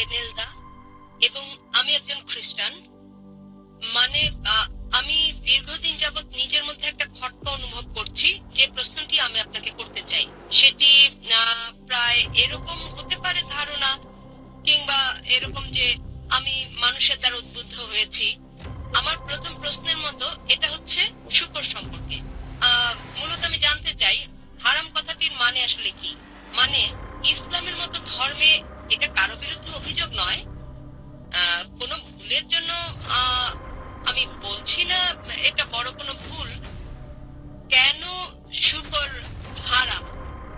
রেনেলদা এবং আমি একজন খ্রিস্টান। মানে আমি দীর্ঘদিন যাবৎ নিজের মধ্যে একটা খটকা অনুভব করছি। যে প্রশ্নটি আমি আপনাকে করতে চাই সেটি প্রায় এরকম হতে পারে ধারণা, কিংবা এরকম যে আমি মানুষের দ্বারা উদ্বুদ্ধ হয়েছি। আমার প্রথম প্রশ্নের মতো এটা হচ্ছে শুকর সম্পর্কে। মূলত আমি জানতে চাই হারাম কথাটির মানে আসলে কি। মানে ইসলামের মতো ধর্মে এটা কারো বিরুদ্ধে অভিযোগ নয়, কোনো ভুলের জন্য আমি বলছি না এটা বড় কোনো ভুল। কেন শুকর হারাম?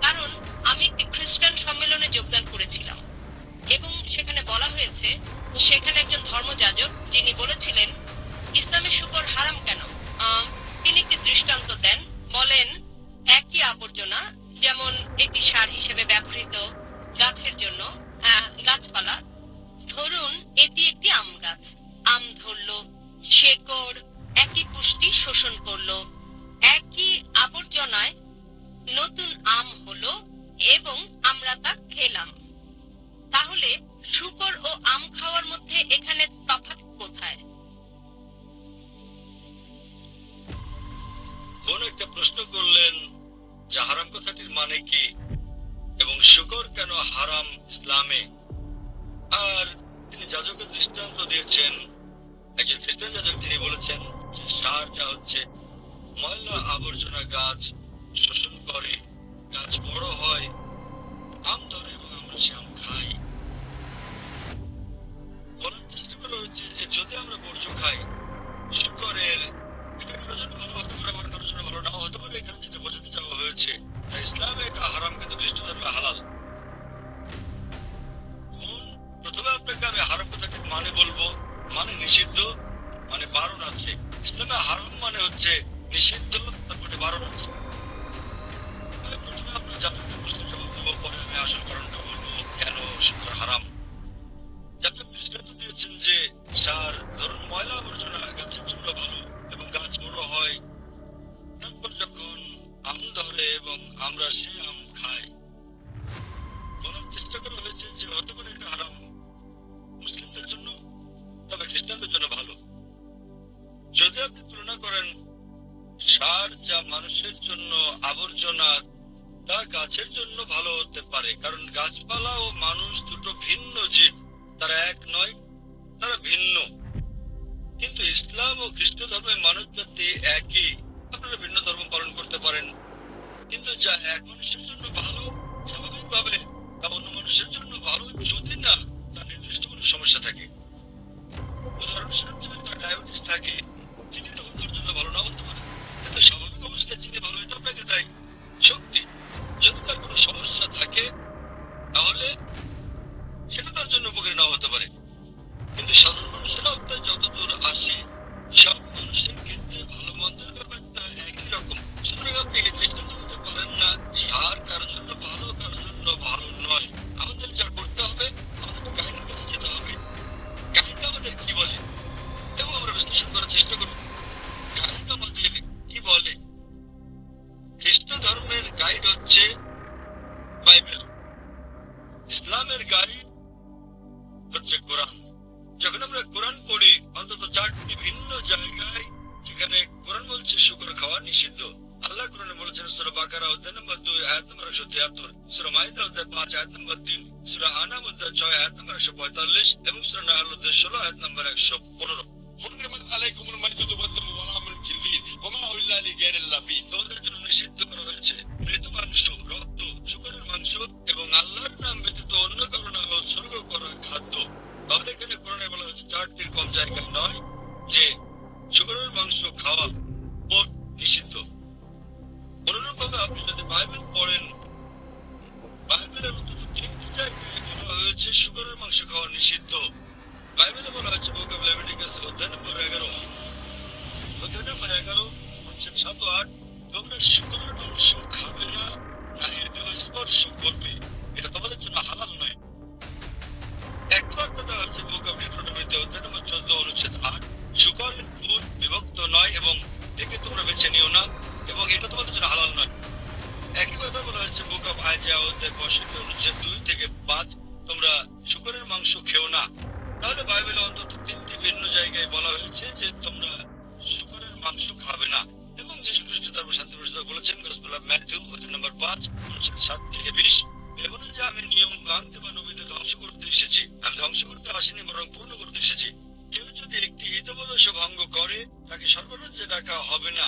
কারণ আমি একটি খ্রিস্টান সম্মেলনে যোগদান করেছিলাম এবং সেখানে বলা হয়েছে, সেখানে একজন ধর্মযাজক যিনি বলেছিলেন ইসলামে শুকর হারাম কেন। তিনি একটি দৃষ্টান্ত দেন, বলেন একই আবর্জনা, যেমন এটি সার হিসেবে ব্যবহৃত গাছের জন্য, গাছপালা। ধরুন এটি একটি আম গাছ, আম ধরলো, শেকড় একই পুষ্টি শোষণ করলো, একই আবর্জনায় নতুন আম হলো এবং আমরা তা খেলাম। তাহলে শুকর ও আম খাওয়ার মধ্যে এখানে তফাৎ কোথায়? কোন একটা প্রশ্ন করলেন যে হারাম কথাটির মানে কি এবং শুকর কেন হারাম ইসলামে। আর তিনি যাজকের দৃষ্টান্ত দিয়েছেন, একজন খ্রিস্টান যাজক, তিনি বলেছেন যে সার যা হচ্ছে ময়লা আবর্জনা গাছ শোষণ করে, গাছ বড় হয়, আম ধরে এবং আমরা সে আম খাই। বলার চেষ্টা করা হচ্ছে যে যদি আমরা বর্জ্য খাই, শুকরের এটা কারোর জন্য ভালো হতে পারে, আবার কারোর জন্য ভালো নাও হতে পারে। এখানে যেটা বোঝাতে চাওয়া হয়েছে ইসলামে এটা হারাম কিন্তু খ্রিস্ট ধর্মে হালাল। প্রথমে আপনাকে আমি হারাম কথাকে মানে বলবো, মানে নিষিদ্ধ, মানে বারণ আছে। ইসলামে হারাম মানে হচ্ছে নিষিদ্ধ, তারপরে বারণ আছে। প্রথমে আপনার জাতীয় প্রশ্ন জবাব দেবো, পরে আমি আসল কারণটা বলবো কেন শুকর হারাম। জাতীয় দৃষ্টান্ত দিয়েছেন যে সার ধরুন ময়লা আবর্জনা গাছের জন্য ভালো এবং গাছ বড় হয়, তারপর যখন আম ধরে এবং আমরা সেই আম খাই। বলার চেষ্টা করা হয়েছে যে হতে পারে এটা হারাম মুসলিমদের জন্য, তবে খ্রিস্টানদের জন্য ভালো। যদি আপনি তুলনা করেন সার যা মানুষের জন্য আবর্জনা, তা গাছের জন্য ভালো হতে পারে, কারণ গাছপালা ও মানুষ দুটো ভিন্ন জীব, তারা এক নয়, তারা ভিন্ন। কিন্তু ইসলাম ও খ্রিস্ট ধর্মের মানুষ জাতি একই। আপনারা ভিন্ন ধর্ম পালন করতে পারেন, কিন্তু যা এক মানুষের জন্য ভালো স্বাভাবিকভাবে তা অন্য মানুষের জন্য ভালো, যদি না তার নির্দিষ্ট কোনো সমস্যা থাকে। উদাহরণস্বরূপ যদি তার ডায়াবেটিস থাকে, চিনি তখন তার জন্য ভালো না হতে পারে, কিন্তু স্বাভাবিক অবস্থায় চিনি ভালো, এটা আপনাকে দেয় শক্তি। যদি তার কোনো সমস্যা থাকে তাহলে সেটা তার জন্য উপকারী নাও হতে পারে। কিন্তু সাধারণ মানুষেরাও তাই যতদূর আসে, সব মানুষের ক্ষেত্রে ভালো মন্দের ব্যাপারটা একই রকম। সুতরাং আপনি এই দৃষ্টান্ত দিতে পারেন না সার কারোর জন্য ভালো, কারোর জন্য ভালো নয়। আমাদের যা করতে হবে, আমাদের গাইডের কাছে যেতে হবে। গাইড আমাদের কি বলে এবং আমরা বিশ্লেষণ করার চেষ্টা করব গাইড আমাদের কি বলে। খ্রিস্ট ধর্মের গাইড হচ্ছে বাইবেল, ইসলামের গাইড হচ্ছে কোরআন। যখন আমরা কোরআন পড়ি, অন্তত 4টি ভিন্ন জায়গায় যেখানে কোরআন বলছে শুকর খাওয়া নিষিদ্ধ। আল্লাহ কোরআনে বলেছেন সূরা বাকারা অধ্যায় নম্বর 2 আয়াত নম্বর 173, সূরা মাইদা অধ্যায় 5 আয়াত নম্বর 3, সূরা আনাম অধ্যায় 6 আয়াত নম্বর 145 এবং সূরা নাহল অধ্যায় 16 আয়াত নম্বর 115। হুররিমাত আলাইকুমুল মাইতাতু ওয়াদ-দামু ওয়া লাহমুল খিনজির ওয়া মা উহিল্লা লিগাইরিল্লাহি বিহি। তোমাদের জন্য নিষিদ্ধ করা হয়েছে মৃত মাংস, রক্ত, শুকরের মাংস এবং আল্লাহর নাম ব্যতীত অন্য কারো নামে উৎসর্গ করা খাদ্য। তাহলে এখানে কোরআনে বলা হচ্ছে 4টির কম জায়গায় নয় যে শুকরের মাংস খাওয়া নিষিদ্ধ। অনুরূপভাবে আপনি যদি বাইবেল পড়েন, বাইবেলের অন্তত 3টি জায়গায় বলা হয়েছে শুকরের মাংস খাওয়া নিষিদ্ধ। বাইবেলে বলা হয়েছে বুক অফ লেভিটিকাস অধ্যায় নম্বর 11, অধ্যায় নম্বর 11 অনুচ্ছেদ 7 ও 8, তোমরা শুকরের মাংস খাবে না, না এর দেহ স্পর্শ করবে, এটা তোমাদের জন্য হালাল নয়। একবার কথা হচ্ছে বুক অফ ডিউটেরোনমিতে অধ্যায় নম্বর 14 অনুচ্ছেদ 8, শুকরের খুদ বিভক্ত নয় এবং একে তোমরা বেছে নিও না এবং এটা তোমাদের জন্য হালাল নয়। একই কথা বলা হয়েছে বুক অফ আইজায়া অধ্যায় 65 অনুচ্ছেদ 2 থেকে 5, তোমরা শুকরের মাংস মাংস খেও না। তাহলে বাইবেলে অন্তত 3টি ভিন্ন জায়গায় বলা হয়েছে যে তোমরা শূকরের মাংস খাবে না। এবং যীশু খ্রিস্ট তারপর শান্তি প্রচার বলেছেন গসপেল অফ ম্যাথিউ অধ্যায় নম্বর 5 7 থেকে 20, এবং যে আমি নিয়ম ভাঙতে বা নবীদের ধ্বংস করতে এসেছি, আমি ধ্বংস করতে আসিনি বরং পূর্ণ করতে এসেছি। কেউ যদি একটি হিতোপদেশ ভঙ্গ করে তাকে সর্বরাজ্যে ডাকা হবে না।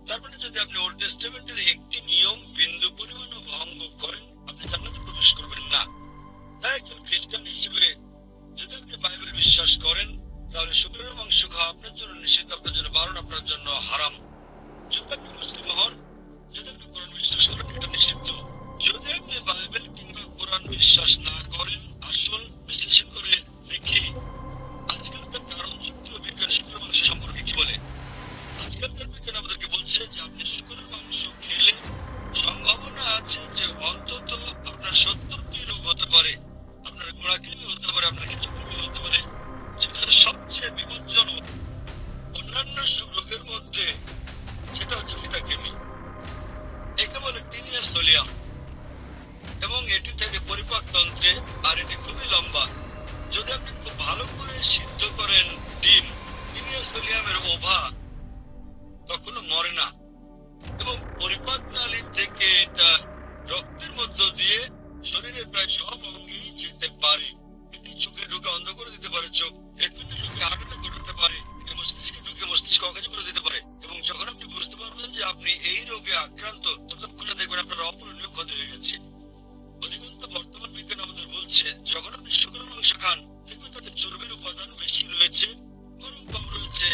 তারপরে যদি আপনি ওল্ড টেস্টামেন্টের একটি নিয়ম বিন্দু পরিমাণ ভঙ্গ করেন, আপনি জান্নাতে প্রবেশ করবেন না। তাই একজন খ্রিস্টান হিসেবে যদি আপনি বাইবেল বিশ্বাস করেন, তাহলে শুকরের মাংস খাওয়া আপনার জন্য নিষিদ্ধ, আপনার জন্য বারণ, আপনার জন্য হারাম। যদি আপনি মুসলিম হন, যদি আপনি কোরআন বিশ্বাস করেন, এটা নিষিদ্ধ। যদি আপনি বাইবেল কিংবা কোরআন বিশ্বাস না করেন, আসুন বিশ্লেষণ করে দেখি আজকালকার কারণ যুক্ত বিজ্ঞান শুকরের মাংস সম্পর্কে কি বলে। আজকালকার বিজ্ঞান আমাদেরকে বলছে যে আপনি শুকরের মাংস খেলে সম্ভাবনা আছে যে অন্তত আপনার 70টি রোগ হতে পারে, আপনার গোড়াকৃমি হতে পারে, আপনার ক্ষেত্রকৃমি হতে পারে, যেটা সবচেয়ে বিপজ্জনক অন্যান্য সব রোগের মধ্যে সেটা হচ্ছে ফিতাকৃমি। একে বলে টিনিয়া সোলিয়াম, এবং এটি থেকে পরিপাক তন্ত্রে, আর এটি খুবই লম্বা। যদি আপনি খুব ভালো করে সিদ্ধ করেন ডিম, টিনিয়া সোলিয়ামের ওভা কখনো মরে না, এবং পরিপাক নালী থেকে এটা রক্তের মধ্য দিয়ে শরীরের প্রায় সব অঙ্গেই যেতে পারে। এটি চোখে ঢুকে অন্ধ করে দিতে পারে চোখ, এরপরে ঢুকে হার্ট অ্যাটাক করতে পারে, এটি মস্তিষ্কে ঢুকে মস্তিষ্ক অকাজ করে দিতে পারে। এবং যখন আপনি বুঝতে পারবেন যে আপনি এই রোগে আক্রান্ত, ততক্ষণে দেখবেন আপনার অপূরণীয় ক্ষতি হয়ে গেছে। অধিকন্ত বর্তমান বিজ্ঞান আমাদের বলছে যখন আপনি শুকরের মাংস খান, দেখবেন তাতে চর্বির উপাদান বেশি রয়েছে, বরং কম রয়েছে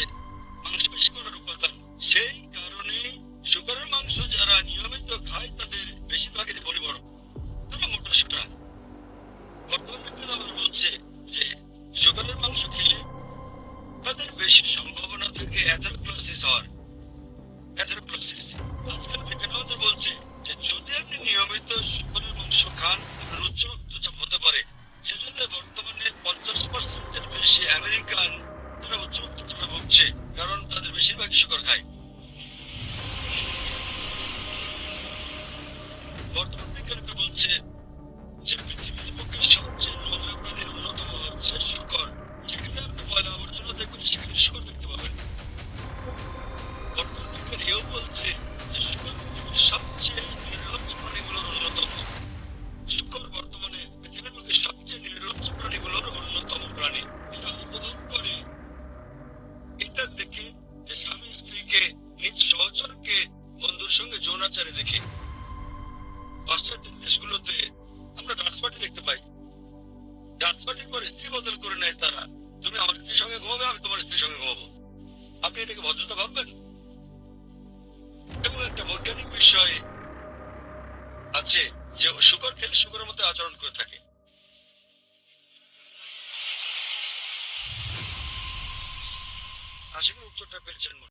মাংসপেশি করার উপাদান। সেই কারণে শুকরের মাংস যারা নিয়মিত খায় তাদের বেশিরভাগেরই পরিবর্তন, তারা মোটা সোটা। বর্তমান বিজ্ঞান আমাদের বলছে যে শুকরের মাংস খেলে তাদের বেশি সম্ভাবনা থাকে অ্যাথেরোক্লোসিস হওয়ার। অ্যাথেরোক্লোসিস আজকাল বিজ্ঞান আমাদের বলছে যে যদি আপনি নিয়মিত শুকরের মাংস খান, আপনার উচ্চ রক্তচাপ হতে পারে। সেজন্য বর্তমানে 50%-এর বেশি আমেরিকান তারা উচ্চ রক্তচাপে ভুগছে, কারণ তাদের বেশিরভাগ শুকর খায়। বর্তমান বিজ্ঞানীরা বলছে যে পৃথিবীর বুকে সবচেয়ে নোংরা প্রাণীর অন্যতম হচ্ছে শুকর। যেখানে আপনি ময়লা আবর্জনা দেখবেন, সেখানে শুকর দেখতে পাবেন। বর্তমান বিজ্ঞান এও বলছে যে শুকর পৃথিবীর সবচেয়ে নির্লজ্জ প্রাণীগুলোর অন্যতম। শুকর বর্তমানে পৃথিবীর বুকে সবচেয়ে নির্লজ্জ প্রাণীগুলোর অন্যতম প্রাণী। এরা উপভোগ করে এটা দেখে যে স্বামী স্ত্রীকে, নিজ সহচরকে বন্ধুর সঙ্গে যৌনাচারে দেখে। পাশ্চাত্য দেশগুলোতে আমরা ডান্স পার্টি দেখতে পাই। ডান্স পার্টির পর স্ত্রী বদল করে নেয় তারা। তুমি আমার স্ত্রীর সঙ্গে ঘুমাবে, আমি তোমার স্ত্রীর সঙ্গে ঘুমাবো। আপনি এটাকে ভদ্রতা ভাববেন? এবং একটা বৈজ্ঞানিক বিষয় আছে যে শুকর খেলে শুকরের মতো আচরণ করে থাকে। আশা করি উত্তরটা পেয়েছেন।